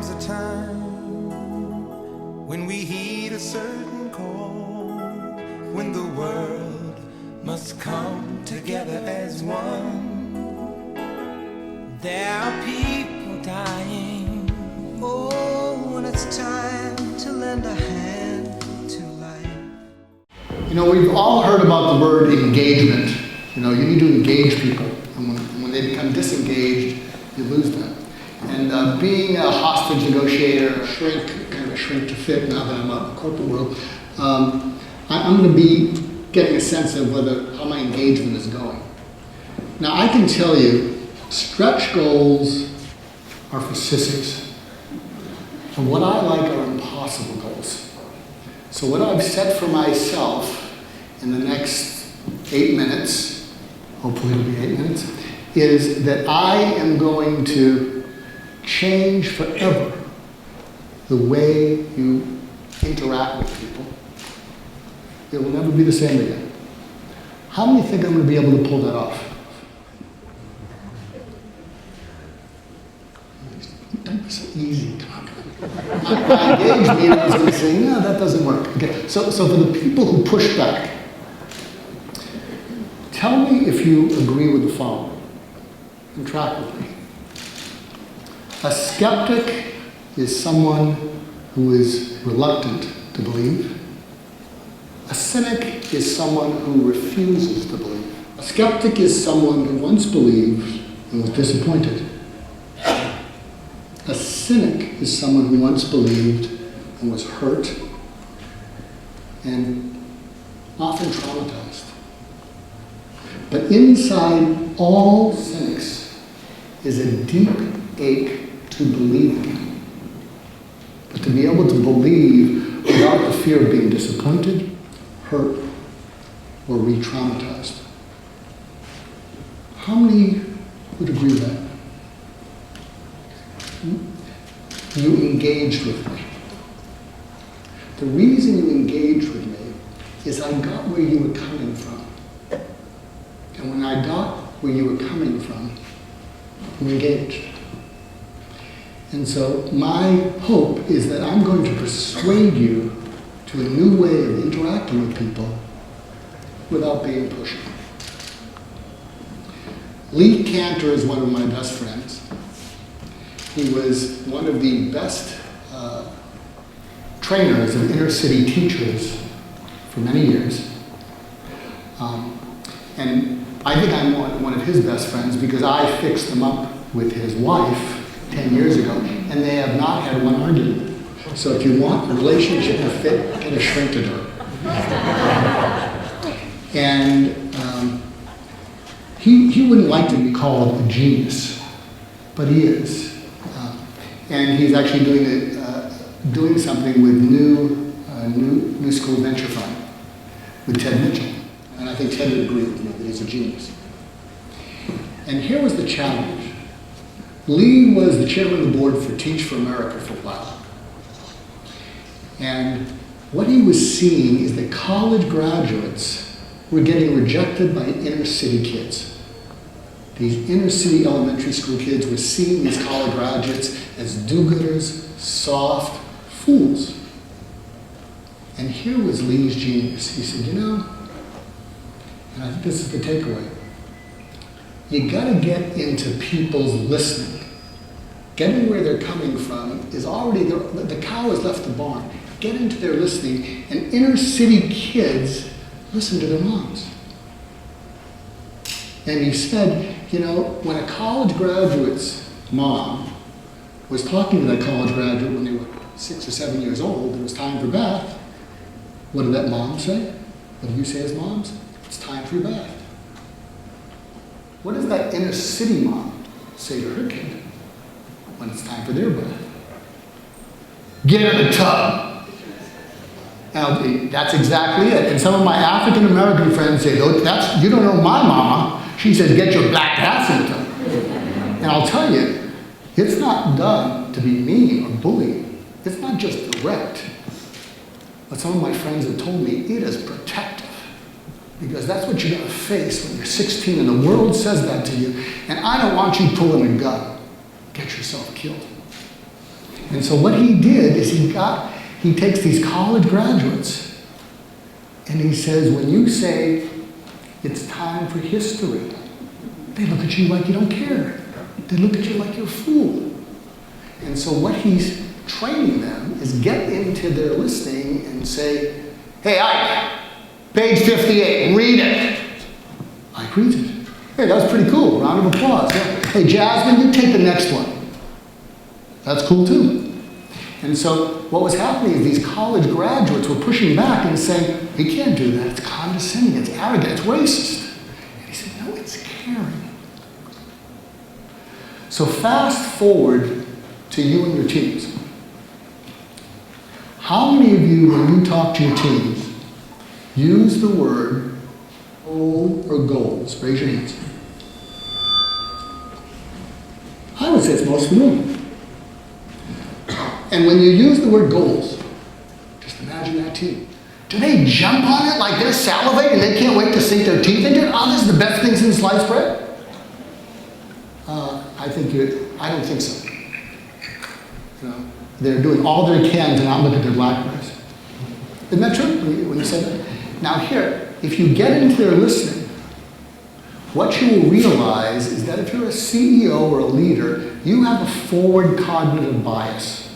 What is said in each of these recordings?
comes a time when we heed a certain call, when the world must come together as one. There are people dying. Oh, when it's time to lend a hand to life. You know, we've all heard about the word engagement. You know, you need to engage people. And when they become disengaged, you lose them. And being a hostage negotiator, kind of a shrink to fit now that I'm out in the corporate world, I'm going to be getting a sense of how my engagement is going. Now, I can tell you, stretch goals are for sissies. And what I like are impossible goals. So what I've set for myself in the next 8 minutes, hopefully it'll be 8 minutes, is that I am going to change forever the way you interact with people. It will never be the same again. How many think I'm going to be able to pull that off? Don't be so easy talking. My engaged meeting is going to say, no, that doesn't work. Okay. So for the people who push back, tell me if you agree with the following and track with me. A skeptic is someone who is reluctant to believe. A cynic is someone who refuses to believe. A skeptic is someone who once believed and was disappointed. A cynic is someone who once believed and was hurt and often traumatized. But inside all cynics is a deep ache to believe again. But to be able to believe without the fear of being disappointed, hurt, or re-traumatized. How many would agree with that? You engaged with me. The reason you engaged with me is I got where you were coming from. And when I got where you were coming from, you engaged. And so my hope is that I'm going to persuade you to a new way of interacting with people without being pushy. Lee Cantor is one of my best friends. He was one of the best trainers of inner city teachers for many years. And I think I'm one of his best friends because I fixed him up with his wife 10 years ago, and they have not had one argument. So if you want a relationship to fit, get a shrink to do it. And he wouldn't like to be called a genius, but he is. And he's actually doing something with New School Venture Fund with Ted Mitchell. And I think Ted would agree with me that he's a genius. And here was the challenge. Lee was the chairman of the board for Teach for America for a while. And what he was seeing is that college graduates were getting rejected by inner city kids. These inner city elementary school kids were seeing these college graduates as do-gooders, soft fools. And here was Lee's genius. He said, you know, and I think this is the takeaway, you gotta get into people's listening. Getting where they're coming from is already, the cow has left the barn. Get into their listening, and inner city kids listen to their moms. And he said, you know, when a college graduate's mom was talking to that college graduate when they were 6 or 7 years old, it was time for bath, what did that mom say? What do you say as moms? It's time for your bath. What does that inner city mom say to her kid when it's time for their bath? Get in the tub. Now, that's exactly it. And some of my African American friends say, you don't know my mama. She says, get your black ass in the tub. And I'll tell you, it's not done to be mean or bullying. It's not just direct. But some of my friends have told me it is protective. Because that's what you're going to face when you're 16 and the world says that to you. And I don't want you pulling a gun. Get yourself killed. And so what he did is he takes these college graduates and he says, when you say it's time for history, they look at you like you don't care. They look at you like you're a fool. And so what he's training them is get into their listening and say, hey, Ike, page 58, read it. Ike reads it. Hey, that was pretty cool. Round of applause. Yeah. Hey, Jasmine, you take the next one. That's cool too. And so what was happening is these college graduates were pushing back and saying, we can't do that. It's condescending, it's arrogant, it's racist. And he said, no, it's caring. So fast forward to you and your teams. How many of you, when you talk to your teams, use the word goal or goals? Raise your hands. I would say it's most of the room. And when you use the word goals, just imagine that team. Do they jump on it like they're salivating and they can't wait to sink their teeth into it? Oh, this is the best thing since sliced bread? I don't think so. You know, they're doing all they can to not look at their blackberries. Isn't that true when you say that? Now here, if you get into their listening, what you will realize is that if you're a CEO or a leader, you have a forward cognitive bias.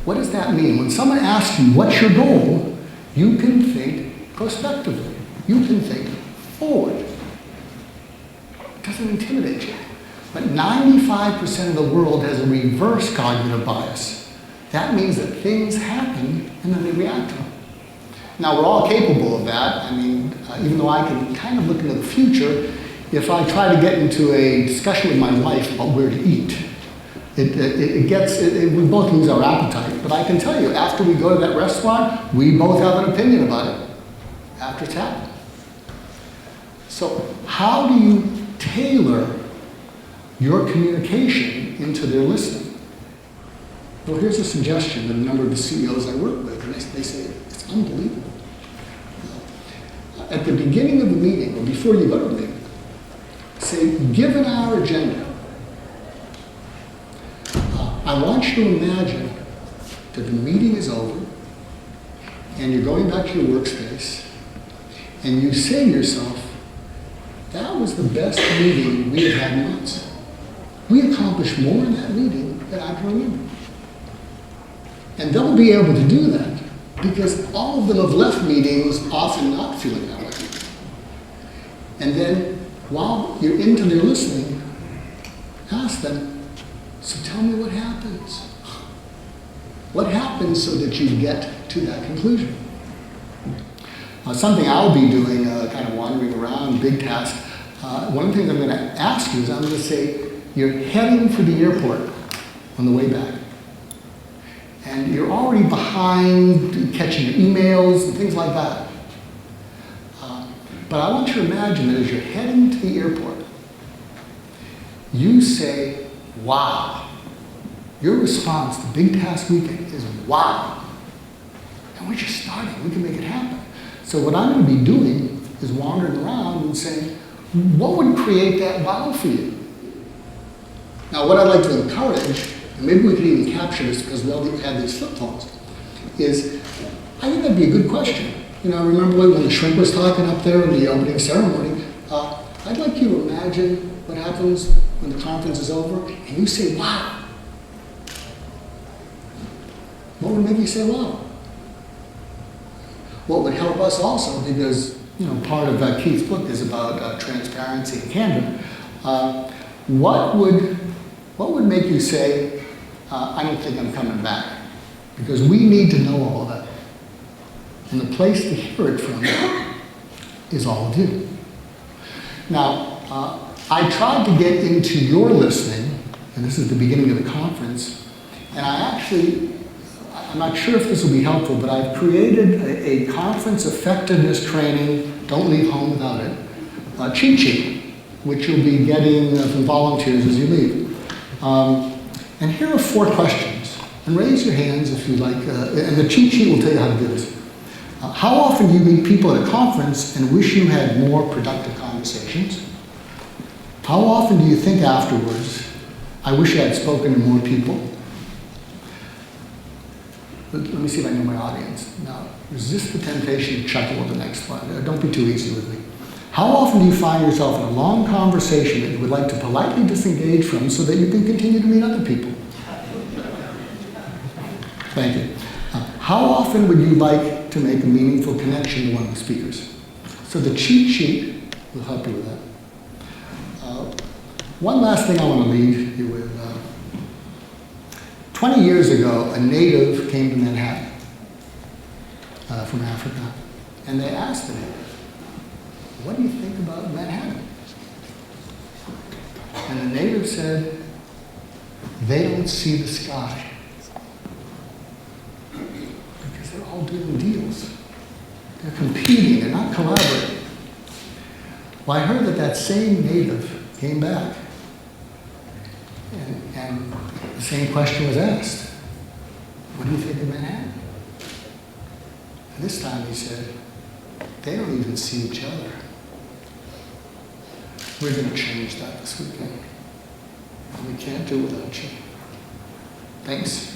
What does that mean? When someone asks you, what's your goal? You can think prospectively. You can think forward. It doesn't intimidate you. But 95% of the world has a reverse cognitive bias. That means that things happen and then they react to them. Now, we're all capable of that. I mean, even though I can kind of look into the future, if I try to get into a discussion with my wife about where to eat, we both lose our appetite. But I can tell you, after we go to that restaurant, we both have an opinion about it after it's happened. So how do you tailor your communication into their listening? Well, here's a suggestion that a number of the CEOs I work with, and they say, it's unbelievable. At the beginning of the meeting, or before you go to the meeting, say, given our agenda, I want you to imagine that the meeting is over, and you're going back to your workspace, and you say to yourself, that was the best meeting we have had in months. We accomplished more in that meeting than I can remember. And they'll be able to do that because all of them have left meetings often not feeling that way. And then while you're into their listening, ask them, so tell me what happens. What happens so that you get to that conclusion? Something I'll be doing, kind of wandering around, big task. One of the things I'm going to ask you is I'm going to say, you're heading for the airport on the way back. And you're already behind catching your emails and things like that. But I want you to imagine that as you're heading to the airport, you say, wow. Your response to Big Task Weekend is wow. And we're just starting. We can make it happen. So what I'm going to be doing is wandering around and saying, what would create that wow for you? Now, what I'd like to encourage, and maybe we could even capture this because we all have these flip phones, is I think that'd be a good question. You know, remember when the shrink was talking up there in the opening ceremony? I'd like you to imagine what happens when the conference is over and you say, wow. What would make you say, wow? What would help us also, because you know, part of Keith's book is about transparency and candor. What would make you say, I don't think I'm coming back? Because we need to know all of that. And the place to hear it from is all of you. Now, I tried to get into your listening, and this is the beginning of the conference, and I'm not sure if this will be helpful, but I've created a conference effectiveness training, don't leave home without it, cheat sheet, which you'll be getting from volunteers as you leave. And here are 4 questions. And raise your hands if you like, and the cheat sheet will tell you how to do this. How often do you meet people at a conference and wish you had more productive conversations? How often do you think afterwards, I wish I had spoken to more people? let me see if I know my audience. Now, resist the temptation to chuckle with the next one. Don't be too easy with me. How often do you find yourself in a long conversation that you would like to politely disengage from so that you can continue to meet other people? Thank you. How often would you like to make a meaningful connection to one of the speakers? So the cheat sheet will help you with that. One last thing I want to leave you with. 20 years ago, a native came to Manhattan from Africa, and they asked the native, "What do you think about Manhattan?" And the native said, "They don't see the sky." Because they're all doing deals. They're competing, they're not collaborating. Well, I heard that that same native came back, and the same question was asked. "What do you think of Manhattan?" And this time he said, "They don't even see each other." We're going to change that this weekend. And we can't do it without you. Thanks.